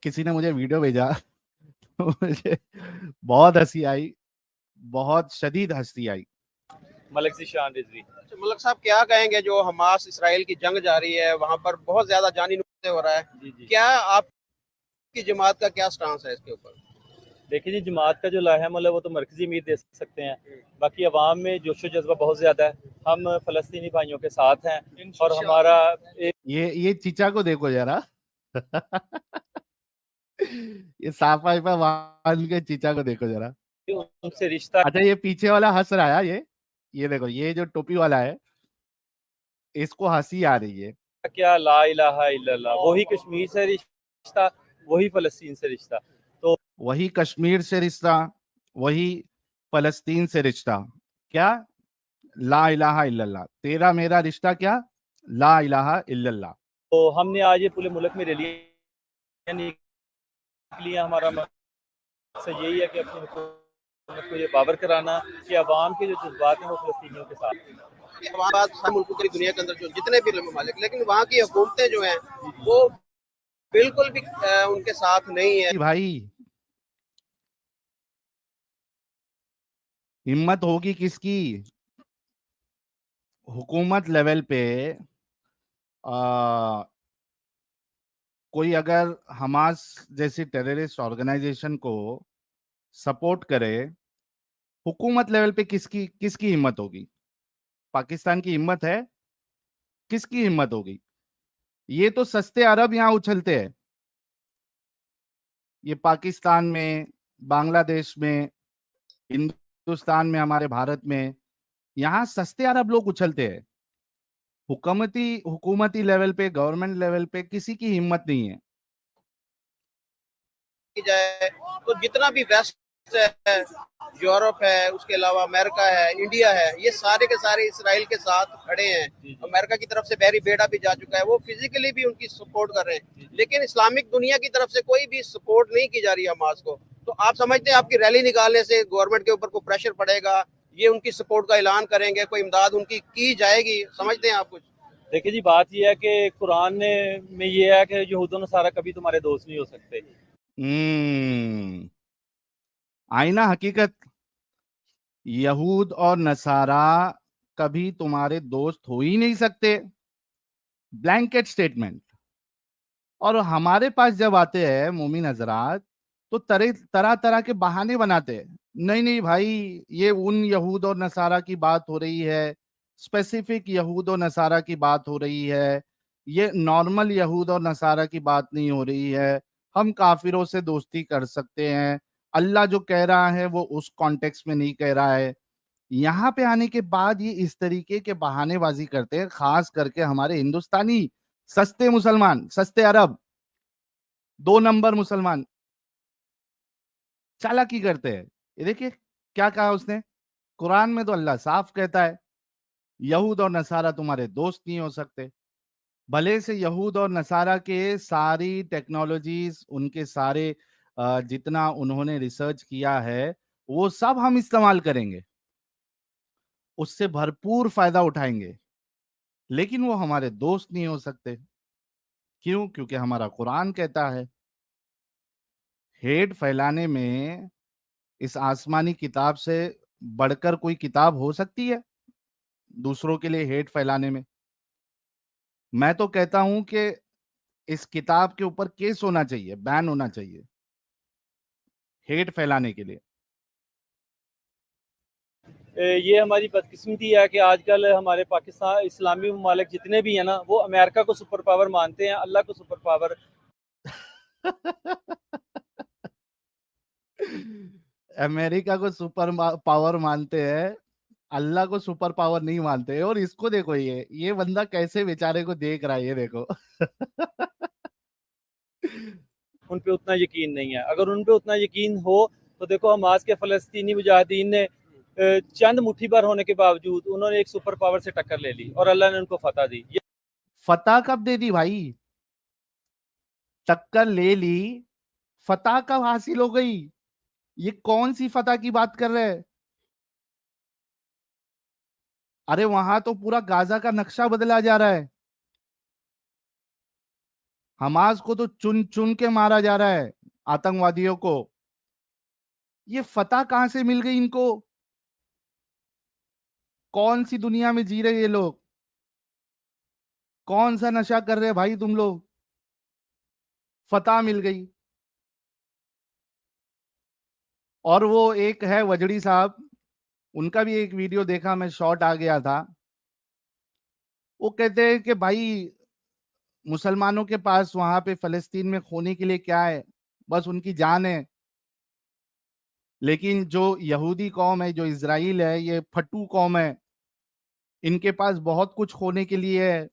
किसी ने मुझे वीडियो भेजा तो मुझे बहुत हंसी आई, बहुत शदीद हंसी आई। मलिक जिशान रिजवी। अच्छा, मलक साहब क्या कहेंगे, जो हमास इसराइल की जंग जारी है, वहां पर बहुत ज्यादा जानी नुकसान हो रहा है, क्या आपकी जमात का क्या स्टांस है इसके ऊपर? देखिए जी, जमात का जो लाहेमल है वो तो मरकजी मीर दे सकते हैं, बाकी अवाम में जोशो जज्बा बहुत ज्यादा है। हम फलस्तीनी भाइयों के साथ हैं और हमारा ये चीचा को देखो जरा ये साफा वाहन के चीचा को देखो जरा। उनसे रिश्ता अच्छा, ये पीछे वाला हंस रहा है, ये देखो, ये जो टोपी वाला है, इसको हंसी आ रही है। क्या, ला इलाहा इल्लल्लाह, वही कश्मीर से रिश्ता, वही फलस्तीन से रिश्ता। तो वही कश्मीर से रिश्ता, वही फलस्तीन से रिश्ता। क्या? ला इलाहा इल्लल्लाह। तेरा मेरा रिश्ता क्या? ला इलाहा इल्लल्लाह। हमने आज ये पूरे मुल्क में रैलियां निकली। हमारा मकसद यही है कि अपनी हुकूमत को ये बावर कराना कि अवाम के जो जज्बात हैं वो फलस्तीनियों के साथ हैं। वहाँ सब मुल्कों की दुनिया के अंदर जो जितने भी ममालिक, लेकिन वहाँ की हुकूमतें जो हैं वो बिल्कुल भी उनके साथ नहीं है। भाई, हिम्मत होगी किसकी? हुकूमत लेवल पे आ, कोई अगर हमास जैसी टेररिस्ट ऑर्गेनाइजेशन को सपोर्ट करे, हुकूमत लेवल पे किसकी किसकी हिम्मत होगी? पाकिस्तान की हिम्मत है? किसकी हिम्मत होगी? ये तो सस्ते अरब यहाँ उछलते हैं। ये पाकिस्तान में, बांग्लादेश में, हिंदुस्तान में, हमारे भारत में, यहाँ सस्ते अरब लोग उछलते हैं। हुकूमती लेवल पे, गवर्नमेंट लेवल पे किसी की हिम्मत नहीं है। की जाए तो जितना भी वेस्ट है, यूरोप है, उसके अलावा अमेरिका है, इंडिया है, ये सारे के सारे इसराइल के साथ खड़े हैं। अमेरिका की तरफ से बैरी बेड़ा भी जा चुका है, वो फिजिकली भी उनकी सपोर्ट कर रहे हैं, लेकिन इस्लामिक दुनिया की तरफ से कोई भी सपोर्ट नहीं की जा रही है हमास को। तो आप समझते हैं आपकी रैली निकालने से गवर्नमेंट के ऊपर कोई प्रेशर पड़ेगा, ये उनकी सपोर्ट का ऐलान करेंगे, कोई इमदाद उनकी की जाएगी? समझते हैं आप कुछ? देखिए जी, बात यह है कि कुरान में ये है कि यहूद और नसारा कभी तुम्हारे दोस्त नहीं हो सकते। आईना हकीकत, यहूद और नसारा कभी तुम्हारे दोस्त हो ही नहीं सकते। Blanket statement. और हमारे पास जब आते हैं मोमिन हजरात, तो तरह तरह तरह के बहाने बनाते हैं। नहीं नहीं भाई, ये उन यहूद और नसारा की बात हो रही है, स्पेसिफिक यहूद और नसारा की बात हो रही है, ये नॉर्मल यहूद और नसारा की बात नहीं हो रही है। हम काफिरों से दोस्ती कर सकते हैं, अल्लाह जो कह रहा है वो उस कॉन्टेक्स्ट में नहीं कह रहा है। यहाँ पे आने के बाद ये इस तरीके के बहानेबाजी करते हैं, खास करके हमारे हिंदुस्तानी सस्ते मुसलमान, सस्ते अरब, 2 नंबर मुसलमान चालाकी करते हैं। ये देखिए क्या कहा उसने, कुरान में तो अल्लाह साफ कहता है यहूद और नसारा तुम्हारे दोस्त नहीं हो सकते। भले से यहूद और नसारा के सारी टेक्नोलॉजीज, उनके सारे जितना उन्होंने रिसर्च किया है, वो सब हम इस्तेमाल करेंगे, उससे भरपूर फायदा उठाएंगे, लेकिन वो हमारे दोस्त नहीं हो सकते। क्यों? क्योंकि हमारा कुरान कहता है। हेट फैलाने में इस आसमानी किताब से बढ़कर कोई किताब हो सकती है दूसरों के लिए हेट फैलाने में? मैं तो कहता हूं कि इस किताब के ऊपर केस होना चाहिए, बैन होना चाहिए हेट फैलाने के लिए। ये हमारी बदकिस्मती है कि आजकल हमारे पाकिस्तान इस्लामी ममालिक जितने भी हैं ना, वो अमेरिका को सुपर पावर मानते हैं, अल्लाह को सुपर पावर। अमेरिका को सुपर पावर मानते हैं, अल्लाह को सुपर पावर नहीं मानते हैं। और इसको देखो, ये बंदा कैसे बेचारे को देख रहा है, ये देखो उन पे उतना यकीन नहीं है। अगर उन पे उतना यकीन हो तो देखो, हमास के फलस्तीनी मुजाहिदीन ने चंद मुट्ठी भर होने के बावजूद उन्होंने एक सुपर पावर से टक्कर ले ली और अल्लाह ने उनको फतह दी। फतह कब दे दी भाई? टक्कर ले ली, फतह कब हासिल हो गई? ये कौन सी फतह की बात कर रहे हैं? अरे वहां तो पूरा गाजा का नक्शा बदला जा रहा है। हमास को तो चुन चुन के मारा जा रहा है, आतंकवादियों को। ये फतह कहां से मिल गई इनको? कौन सी दुनिया में जी रहे ये लोग? कौन सा नशा कर रहे हैं भाई तुम लोग? फतह मिल गई। और वो एक है वजड़ी साहब, उनका भी एक वीडियो देखा मैं, शॉर्ट आ गया था। वो कहते हैं कि भाई मुसलमानों के पास वहां पे फलस्तीन में खोने के लिए क्या है, बस उनकी जान है। लेकिन जो यहूदी कौम है, जो इजराइल है, ये फट्टू कौम है, इनके पास बहुत कुछ खोने के लिए है।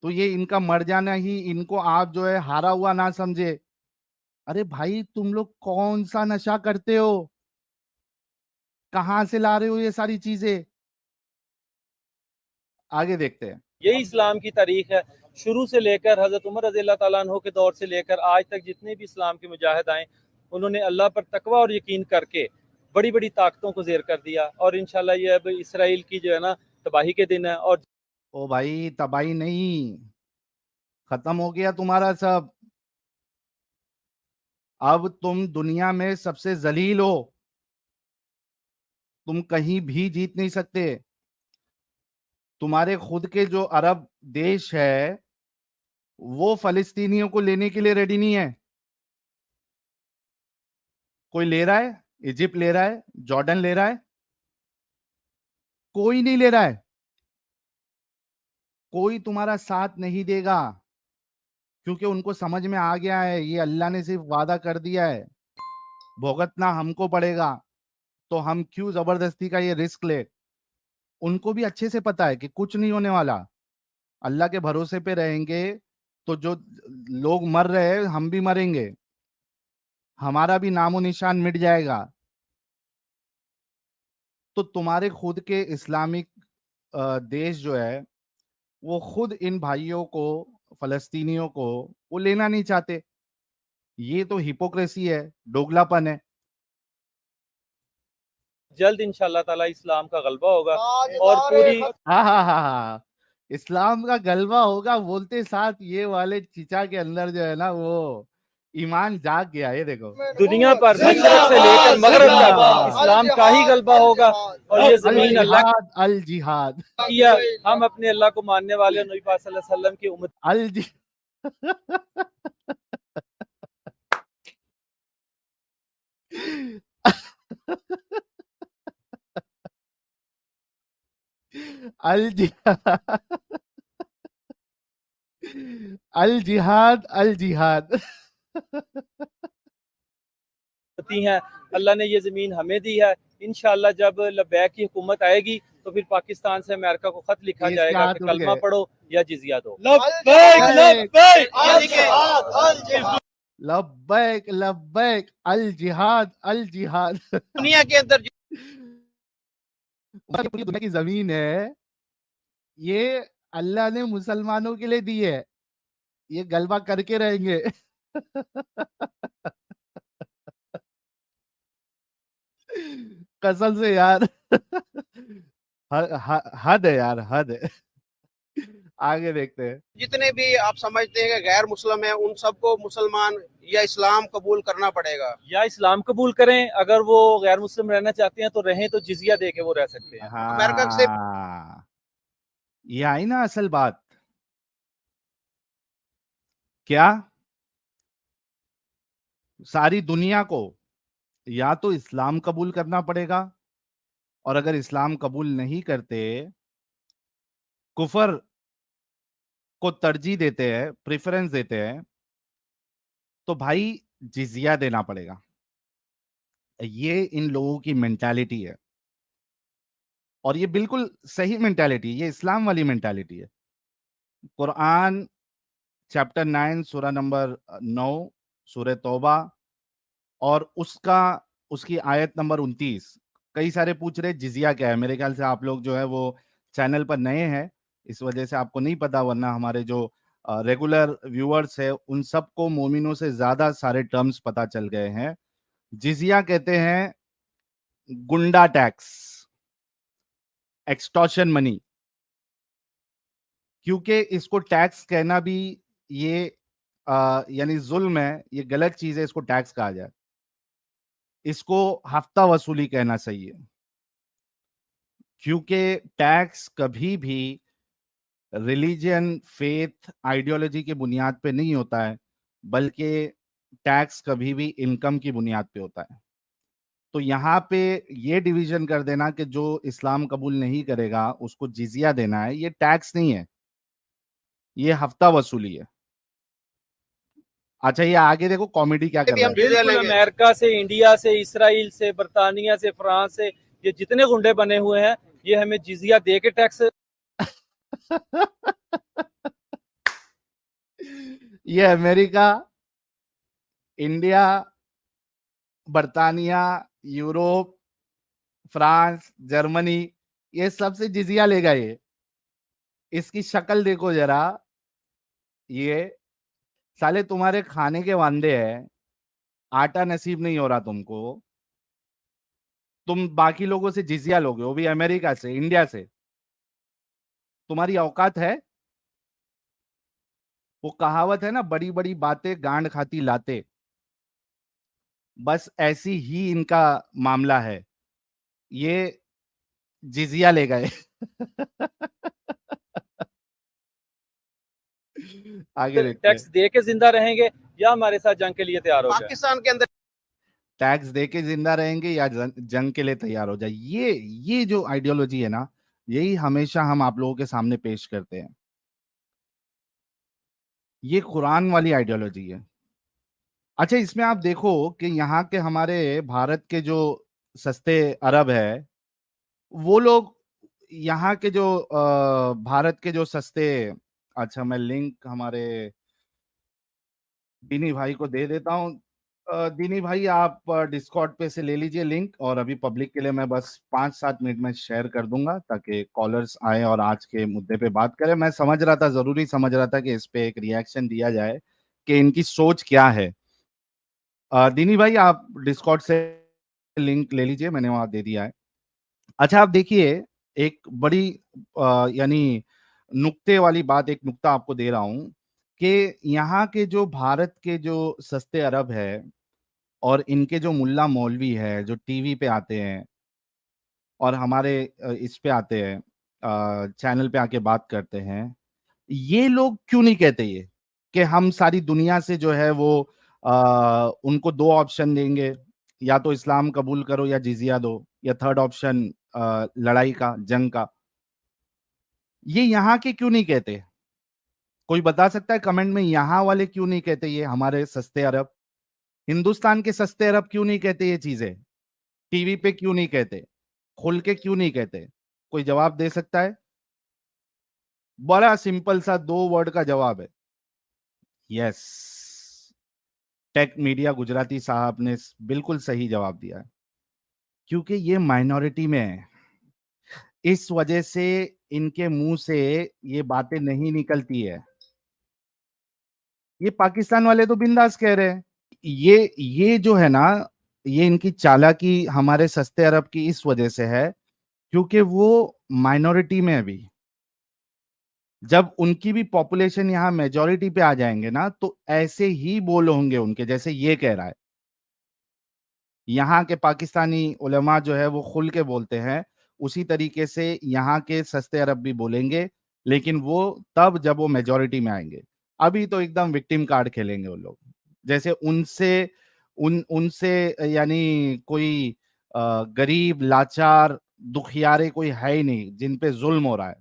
तो ये इनका मर जाना ही इनको आप जो है हारा हुआ ना समझे। अरे भाई तुम लोग कौन सा नशा करते हो? कहां से ला रहे हो ये सारी चीजें? आगे देखते हैं। यही इस्लाम की तारीख है। शुरू से लेकर हजरत उमर रज़ी अल्लाह तआला अन्हु के दौर से लेकर आज तक जितने भी इस्लाम के मुजाहिद आए, उन्होंने अल्लाह पर तकवा और यकीन करके बड़ी बड़ी ताकतों को ज़ेर कर दिया। और इंशाल्लाह ये अब इसराइल की जो है ना तबाही के दिन है। और ओ भाई तबाही नहीं, खत्म हो गया तुम्हारा सब। अब तुम दुनिया में सबसे जलील हो, तुम कहीं भी जीत नहीं सकते। तुम्हारे खुद के जो अरब देश है वो फलस्तीनियों को लेने के लिए रेडी नहीं है। कोई ले रहा है? इजिप्ट ले रहा है, जॉर्डन ले रहा है, कोई नहीं ले रहा है। कोई तुम्हारा साथ नहीं देगा, क्योंकि उनको समझ में आ गया है ये अल्लाह ने सिर्फ वादा कर दिया है, भुगतना हमको पड़ेगा, तो हम क्यों जबरदस्ती का ये रिस्क ले। उनको भी अच्छे से पता है कि कुछ नहीं होने वाला, अल्लाह के भरोसे पे रहेंगे तो जो लोग मर रहे हैं हम भी मरेंगे, हमारा भी नामो निशान मिट जाएगा। तो तुम्हारे खुद के इस्लामिक देश जो है वो खुद इन भाइयों को, फलस्तीनियों को, वो लेना नहीं चाहते। ये तो हिपोक्रेसी है, दोगलापन है। जल्द इंशाल्लाह ताला इस्लाम का गलबा होगा। और पूरी हाँ हाँ हाँ हाँ, इस्लाम का गलबा होगा बोलते साथ ये वाले चीचा के अंदर जो है ना वो ईमान जाग गया। ये देखो, दुनिया पर मशरक से लेकर मगरब तक इस्लाम का ही गलबा होगा। और ये अल जमीन अल्लाह जिहाद, अल जिहाद, की है। हम अपने अल्लाह को मानने वाले नबी पाक सल्लल्लाहु अलैहि वसल्लम की उम्मत अल जि अल जिहाद, अल जिहाद, अल जिहाद। होती हैं। अल्लाह ने ये ज़मीन हमें दी है। इंशाल्लाह जब लबैक की हुकूमत आएगी तो फिर पाकिस्तान से अमेरिका को खत लिखा इसके जाएगा हाथ कि उड़ कलमा गए। पढ़ो या जिजिया दो। लब्बैक लब्बैक, अल जिहाद, अल जिहाद। दुनिया के अंदर पूरी दुनिया की जमीन है, ये अल्लाह ने मुसलमानों के लिए दी है, ये गलबा करके रहेंगे। कसम से यार। हद है यार, हद है। आगे देखते हैं। जितने भी आप समझते हैं कि गैर मुस्लिम है उन सबको मुसलमान या इस्लाम कबूल करना पड़ेगा। या इस्लाम कबूल करें, अगर वो गैर मुस्लिम रहना चाहते हैं तो रहें, तो जिजिया दे के वो रह सकते हैं। अमेरिका से हाँ, ये आई ना असल बात। क्या सारी दुनिया को या तो इस्लाम कबूल करना पड़ेगा, और अगर इस्लाम कबूल नहीं करते, कुफर को तरजीह देते हैं, प्रेफरेंस देते हैं, तो भाई जिजिया देना पड़ेगा। ये इन लोगों की मेंटालिटी है, और ये बिल्कुल सही मेंटालिटी, ये इस्लाम वाली मेंटालिटी है। कुरान चैप्टर 9 सूरा नंबर 9, सूरह तौबा, और उसकी आयत नंबर 29। कई सारे पूछ रहे जिजिया क्या है। मेरे ख्याल से आप लोग जो है वो चैनल पर नए हैं, इस वजह से आपको नहीं पता, वरना हमारे जो रेगुलर व्यूअर्स है उन सबको मोमिनों से ज्यादा सारे टर्म्स पता चल गए हैं। जिजिया कहते हैं गुंडा टैक्स, एक्सटॉर्शन मनी। क्योंकि इसको टैक्स कहना भी ये यानी जुल्म है, ये गलत चीज है, इसको टैक्स कहा जाए। इसको हफ्ता वसूली कहना सही है, क्योंकि टैक्स कभी भी रिलीजन, फेथ, आइडियोलॉजी की बुनियाद पे नहीं होता है, बल्कि टैक्स कभी भी इनकम की बुनियाद पे होता है। तो यहाँ पे ये डिवीजन कर देना कि जो इस्लाम कबूल नहीं करेगा उसको जिजिया देना है, ये टैक्स नहीं है, ये हफ्ता वसूली है। अच्छा, ये आगे देखो कॉमेडी क्या कर भी रहा हम है। जिजिया बिल्कुल, लेंगे। अमेरिका से, इंडिया से, इसराइल से, बर्तानिया से, फ्रांस से, ये जितने गुंडे बने हुए हैं, ये हमें जिजिया दे के टैक्स ये अमेरिका, इंडिया, बर्तानिया, यूरोप, फ्रांस, जर्मनी, ये सबसे जिजिया लेगा ये। इसकी शक्ल देखो जरा, ये साले तुम्हारे खाने के वांदे हैं, आटा नसीब नहीं हो रहा तुमको, तुम बाकी लोगों से जिजिया लोगे, वो भी अमेरिका से, इंडिया से। तुम्हारी औकात है? वो कहावत है ना, बड़ी बड़ी बातें गांड खाती लाते, बस ऐसी ही इनका मामला है। ये जिजिया ले गए। आगे देखते हैं। टैक्स दे के जिंदा रहेंगे या हमारे साथ जंग के लिए तैयार हो जाए। पाकिस्तान के अंदर टैक्स दे के जिंदा रहेंगे या जंग के लिए तैयार हो जाए। ये जो आइडियोलॉजी है ना, यही हमेशा हम आप लोगों के सामने पेश करते हैं। ये कुरान वाली आइडियोलॉजी है। अच्छा, इसमें आप देखो कि यहाँ के हमारे भारत के जो सस्ते अरब है, वो लोग यहाँ के जो भारत के जो सस्ते, अच्छा मैं लिंक हमारे दीनी भाई को दे देता हूँ। दीनी भाई, आप डिस्कॉर्ड पे से ले लीजिए लिंक, और अभी पब्लिक के लिए मैं बस 5-7 मिनट में शेयर कर दूंगा ताकि कॉलर्स आए और आज के मुद्दे पे बात करें। मैं समझ रहा था, जरूरी समझ रहा था कि इस पे एक रिएक्शन दिया जाए कि इनकी सोच क्या है। दीनी भाई, आप डिस्कॉर्ड से लिंक ले लीजिए, मैंने वहां दे दिया है। अच्छा, आप देखिए, एक बड़ी यानी नुक्ते वाली बात, एक नुक्ता आपको दे रहा हूं कि यहाँ के जो भारत के जो सस्ते अरब है और इनके जो मुल्ला मौलवी है जो टीवी पे आते हैं और हमारे इस पे आते हैं, चैनल पे आके बात करते हैं, ये लोग क्यों नहीं कहते ये कि हम सारी दुनिया से जो है वो उनको 2 ऑप्शन देंगे, या तो इस्लाम कबूल करो या जिजिया दो, या थर्ड ऑप्शन लड़ाई का, जंग का। ये यहाँ के क्यों नहीं कहते? कोई बता सकता है कमेंट में, यहाँ वाले क्यों नहीं कहते? ये हमारे सस्ते अरब, हिंदुस्तान के सस्ते अरब क्यों नहीं कहते ये चीजें? टीवी पे क्यों नहीं कहते? खुल के क्यों नहीं कहते? कोई जवाब दे सकता है? बड़ा सिंपल सा 2 वर्ड का जवाब है, यस। टेक मीडिया गुजराती साहब ने बिल्कुल सही जवाब दिया है, क्योंकि ये माइनॉरिटी में है। इस वजह से इनके मुंह से ये बातें नहीं निकलती है। ये पाकिस्तान वाले तो बिंदास कह रहे हैं। ये जो है ना, ये इनकी चालाकी हमारे सस्ते अरब की इस वजह से है, क्योंकि वो माइनॉरिटी में अभी, जब उनकी भी पॉपुलेशन यहाँ मेजॉरिटी पे आ जाएंगे ना, तो ऐसे ही बोल होंगे उनके, जैसे ये कह रहा है। यहाँ के पाकिस्तानी उलमा जो है वो खुल के बोलते हैं, उसी तरीके से यहाँ के सस्ते अरब भी बोलेंगे, लेकिन वो तब जब वो मेजॉरिटी में आएंगे। अभी तो एकदम विक्टिम कार्ड खेलेंगे वो लोग, जैसे उनसे यानी कोई गरीब, लाचार, दुखियारे कोई है ही नहीं जिन पे जुल्म हो रहा है।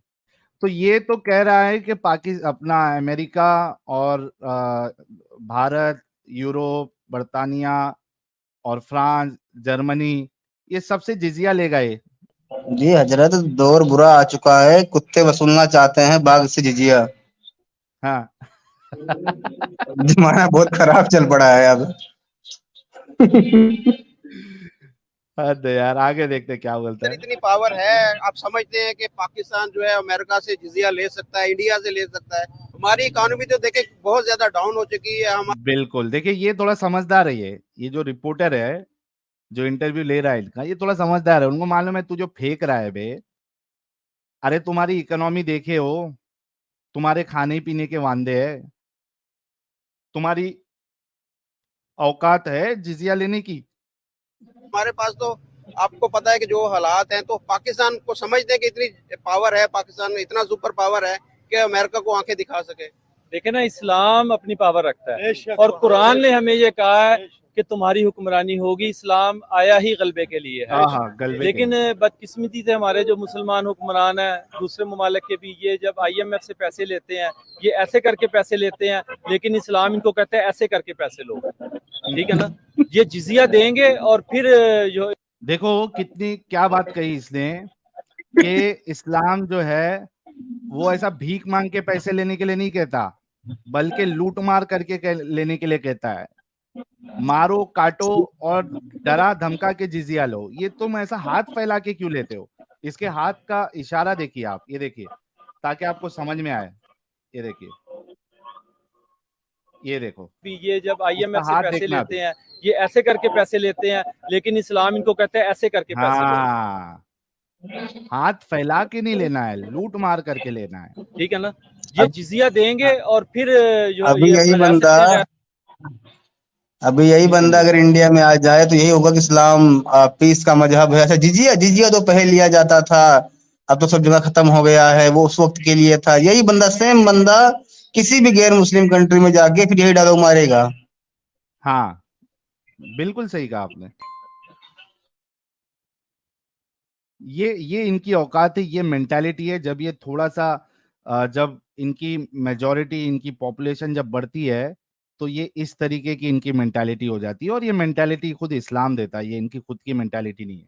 तो ये तो कह रहा है कि अपना अमेरिका और भारत, यूरोप, बर्तानिया और फ्रांस, जर्मनी, ये सबसे जिजिया लेगा ये। जी हजरत, दौर बुरा आ चुका है, कुत्ते वसूलना चाहते हैं बाघ से जिजिया। हाँ। जमाना बहुत खराब चल पड़ा है अब। हद है यार, आगे देखते हैं क्या बोलता है। इतनी पावर है, आप समझते हैं कि पाकिस्तान जो है अमेरिका से जिजिया ले सकता है, इंडिया से ले सकता है। हमारी इकोनॉमी तो देखे बहुत ज्यादा डाउन हो चुकी है। हम बिल्कुल, देखिए ये थोड़ा समझदार है, ये जो रिपोर्टर है जो इंटरव्यू ले रहा है इनका, ये थोड़ा समझदार है। उनको मालूम है तू जो फेंक रहा है बे, अरे तुम्हारी इकोनॉमी देखे हो, तुम्हारे खाने पीने के वांदे है, तुम्हारी औकात है जिजिया लेने की? हमारे पास तो आपको पता है कि जो हालात हैं, तो पाकिस्तान को समझते हैं कि इतनी पावर है, पाकिस्तान में इतना सुपर पावर है कि अमेरिका को आंखें दिखा सके। देखे ना, इस्लाम अपनी पावर रखता है और कुरान ने हमें ये कहा है कि तुम्हारी हुक्मरानी होगी। इस्लाम आया ही गलबे के लिए है। हाँ हाँ, गलबे लेकिन के। बदकिस्मती से हमारे जो मुसलमान हुक्मरान हैं दूसरे ममालिक के भी, ये जब IMF से पैसे लेते हैं, ये ऐसे करके पैसे लेते हैं, लेकिन इस्लाम इनको कहता है ऐसे करके पैसे लो। ठीक है ना, ये जिजिया देंगे और फिर जो देखो कितनी क्या बात कही इसने कि इस्लाम जो है वो ऐसा भीख मांग के पैसे लेने के लिए नहीं कहता, बल्कि लूट मार करके लेने के लिए कहता है। मारो काटो और डरा धमका के जिजिया लो। ये तुम ऐसा हाथ फैला के क्यों लेते हो? इसके हाथ का इशारा देखिए आप, ये देखिए ताकि आपको समझ में आए। ये देखिए, ये देखो, ये जब इसका IMF से हाथ पैसे देखना अभी। लेते हैं, ये ऐसे करके पैसे लेते हैं, लेकिन इस्लाम इनको कहता है ऐसे करके पैसे लो। हाँ, हाथ फैला के नहीं लेना है, लूट मार करके लेना है। ठीक है ना, ये अब जिजिया देंगे और फिर जो अभी ये यही अपना बंदा रियासत में अभी यही जी बंदा बोलिए। अगर इंडिया में आ जाए तो यही होगा कि इस्लाम पीस का मजहब है। अच्छा, जिजिया जिजिया तो पहले लिया जाता था, अब तो सब जगह खत्म हो गया है, वो उस वक्त के लिए था। यही बंदा, सेम बंदा किसी भी गैर मुस्लिम कंट्री में जाके फिर यही डायलॉग मारेगा। हाँ, बिल्कुल सही कहा आपने। ये इनकी औकात है, ये मेंटालिटी है। जब ये थोड़ा सा जब इनकी मेजॉरिटी, इनकी पॉपुलेशन जब बढ़ती है, तो ये इस तरीके की इनकी मेंटालिटी हो जाती है। और ये मेंटालिटी खुद इस्लाम देता है, ये इनकी खुद की मेंटालिटी नहीं है।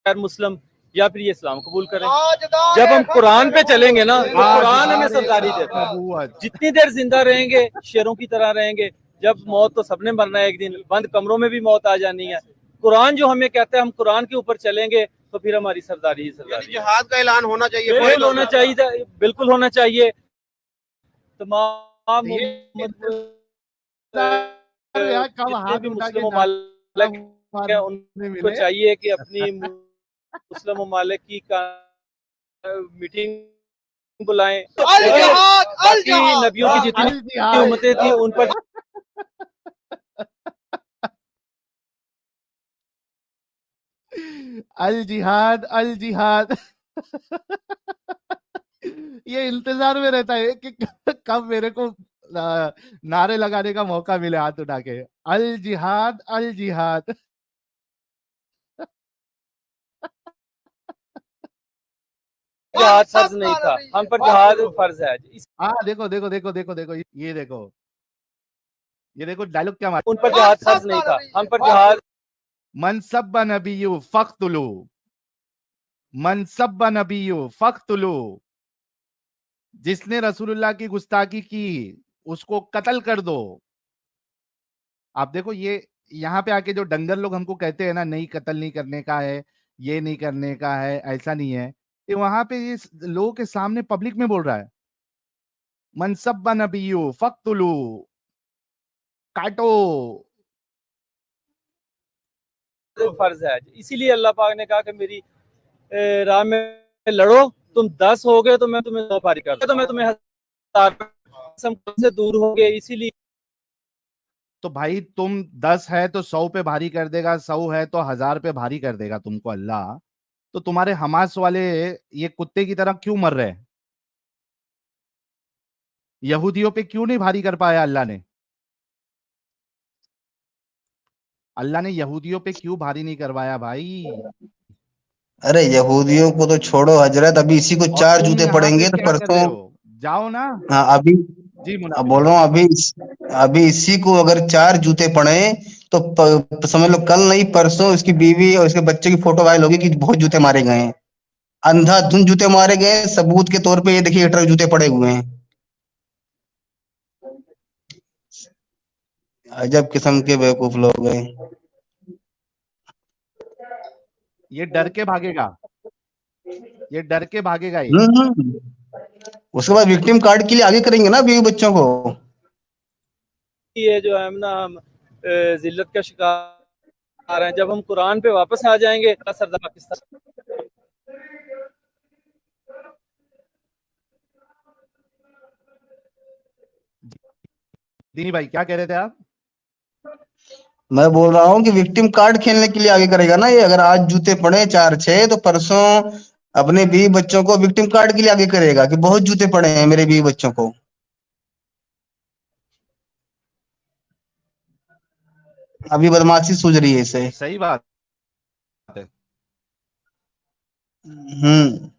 गैर मुस्लिम या फिर ये इस्लाम कबूल करें। जब हम कुरान पे चलेंगे ना, तो कुरान हमें सरदारी देता है। नबूवत। जितनी देर जिंदा रहेंगे शेरों की तरह रहेंगे। जब मौत तो सबने मरना है एक दिन, बंद कमरों में भी मौत आ जानी है। कुरान जो हमें कहता है हम कुरान के ऊपर चलेंगे तो फिर हमारी सरदारी ही सरदारी है। जिहाद का ऐलान होना चाहिए, बिल्कुल होना चाहिए, बिल्कुल होना चाहिए। तमाम ये यार कब जितने हाथ भी उठा के मुस्लिम नारा ममालिक हैं मारने उनको मिले। चाहिए कि अपनी मुस्लिम ममालिक की मीटिंग बुलाएं। बाकी नबियों की अल जितनी जिहाद। उम्मतें थी उन पर अल जिहाद, अल जिहाद। ये इंतजार में रहता है कि कब मेरे को नारे लगाने का मौका मिले हाथ उठा के। अल जिहाद, अल जिहाद। जहाद फर्ज नहीं था, हम पर जहाद फर्ज है। हाँ, देखो देखो देखो देखो देखो, ये देखो, ये देखो डायलॉग क्या मार। उन पर जहाद फर्ज नहीं था, हम पर जहाद। मन सब्बा नबिय्यु फक्तुलू, मन सब्बा नबिय्यु फक्तुलू। जिसने रसूलुल्लाह की गुस्ताखी की उसको कत्ल कर दो। आप देखो, ये यहाँ पे आके जो डंगर लोग हमको कहते हैं ना, नहीं कत्ल नहीं करने का है, ये नहीं करने का है, ऐसा नहीं है, ये वहां पे ये लोगों के सामने पब्लिक में बोल रहा है। मन सब्बा नबिय्यु फक्तुलू, काटो। फर्ज है, इसीलिए अल्लाह पाक ने कहा कि मेरी राह में लड़ो। तुम 10 हो गए तो मैं तुम्हें 100 पारी कर दूं, तो मैं तुम्हें 1000 से दूर हो गए। इसीलिए तो भाई तुम 10 है तो 100 पे भारी कर देगा, 100 है तो 1000 पे भारी कर देगा तुमको अल्लाह। तो तुम्हारे हमास वाले ये कुत्ते की तरह क्यों मर रहे हैं? यहूदियों पे क्यों नहीं भारी कर पाया अल्लाह ने? अल्लाह ने यहूदियों पे क्यों भारी नहीं करवाया भाई? अरे यहूदियों को तो छोड़ो हजरत, अभी इसी को और 4 तुम जूते यहाँ पे पड़ेंगे तो क्या कर परसों। रहे हो? जाओ ना। हाँ, अभी जी अब मुनाफिक बोल भाई। रहा हूँ, अभी इसी को अगर 4 जूते पड़े तो समझ लो कल नहीं परसों इसकी बीवी और इसके बच्चे की फोटो वायरल होगी कि बहुत जूते मारे गए हैं। अंधाधुंध जूते मारे गए हैं, सबूत के तौर पे ये देखिए ट्रक जूते पड़े हुए हैं। अजब किस्म के बेवकूफ लोग हैं। ये डर के भागेगा, ये डर के भागेगा ये। उसके बाद विक्टिम कार्ड के लिए आगे करेंगे ना बीवी बच्चों को। ये जो है ना, हम जिल्लत का शिकार हैं। जब हम कुरान पे वापस आ जाएंगे सरदार पाकिस्तान दीनी भाई क्या कह रहे थे आप? मैं बोल रहा हूँ कि विक्टिम कार्ड खेलने के लिए आगे करेगा ना ये। अगर आज जूते पड़े 4-6 तो परसों अपने बीवी बच्चों को विक्टिम कार्ड के लिए आगे करेगा कि बहुत जूते पड़े हैं मेरे बीवी बच्चों को। अभी बदमाशी सूझ रही है इसे। सही बात है। हम्म।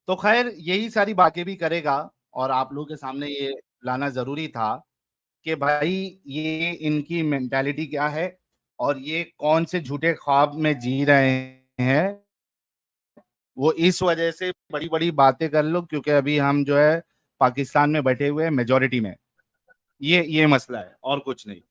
तो खैर यही सारी बातें भी करेगा और आप लोगों के सामने ये लाना जरूरी था कि भाई ये इनकी मेंटालिटी क्या है और ये कौन से झूठे ख्वाब में जी रहे हैं। वो इस वजह से बड़ी बड़ी बातें कर लो क्योंकि अभी हम जो है पाकिस्तान में बैठे हुए हैं मेजोरिटी में। ये मसला है और कुछ नहीं।